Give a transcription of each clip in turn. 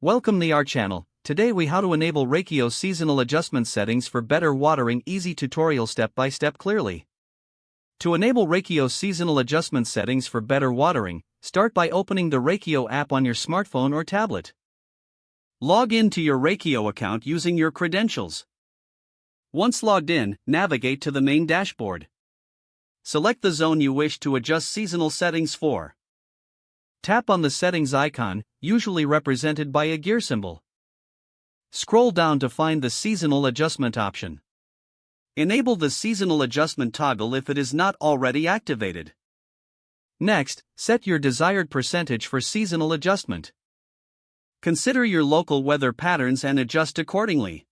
Welcome to our channel. Today we how to enable Rachio seasonal adjustment settings for better watering. Easy tutorial step by step clearly. To enable Rachio seasonal adjustment settings for better watering, start by opening the Rachio app on your smartphone or tablet. Log in to your Rachio account using your credentials. Once logged in, navigate to the main dashboard. Select the zone you wish to adjust seasonal settings for. Tap on the settings icon, usually represented by a gear symbol. Scroll down to find the seasonal adjustment option. Enable the seasonal adjustment toggle if it is not already activated. Next, set your desired percentage for seasonal adjustment. Consider your local weather patterns and adjust accordingly.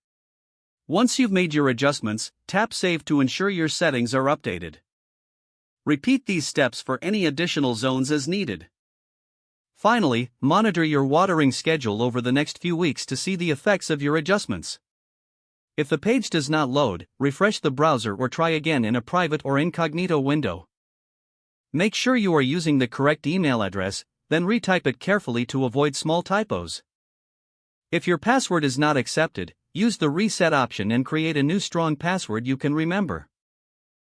Once you've made your adjustments, tap Save to ensure your settings are updated. Repeat these steps for any additional zones as needed. Finally, monitor your watering schedule over the next few weeks to see the effects of your adjustments. If the page does not load, refresh the browser or try again in a private or incognito window. Make sure you are using the correct email address, then retype it carefully to avoid small typos. If your password is not accepted, use the reset option and create a new strong password you can remember.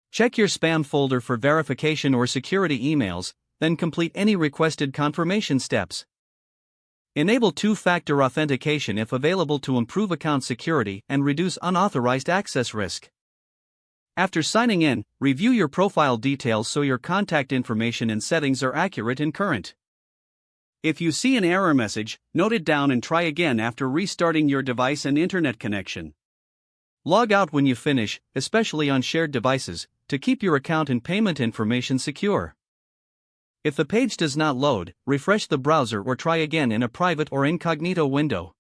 Check your spam folder for verification or security emails, then complete any requested confirmation steps. Enable two-factor authentication if available to improve account security and reduce unauthorized access risk. After signing in, review your profile details so your contact information and settings are accurate and current. If you see an error message, note it down and try again after restarting your device and internet connection. Log out when you finish, especially on shared devices, to keep your account and payment information secure. If the page does not load, refresh the browser or try again in a private or incognito window.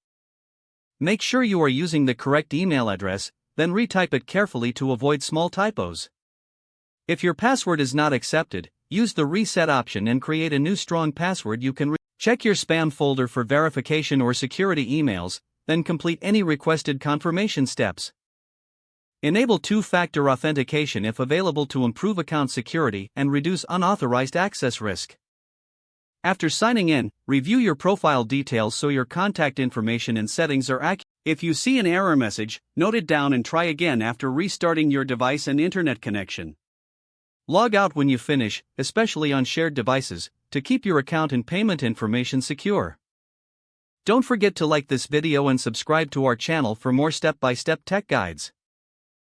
Make sure you are using the correct email address, then retype it carefully to avoid small typos. If your password is not accepted, use the reset option and create a new strong password you can check your spam folder for verification or security emails, then complete any requested confirmation steps. Enable two-factor authentication if available to improve account security and reduce unauthorized access risk. After signing in, review your profile details so your contact information and settings are accurate. If you see an error message, note it down and try again after restarting your device and internet connection. Log out when you finish, especially on shared devices, to keep your account and payment information secure. Don't forget to like this video and subscribe to our channel for more step-by-step tech guides.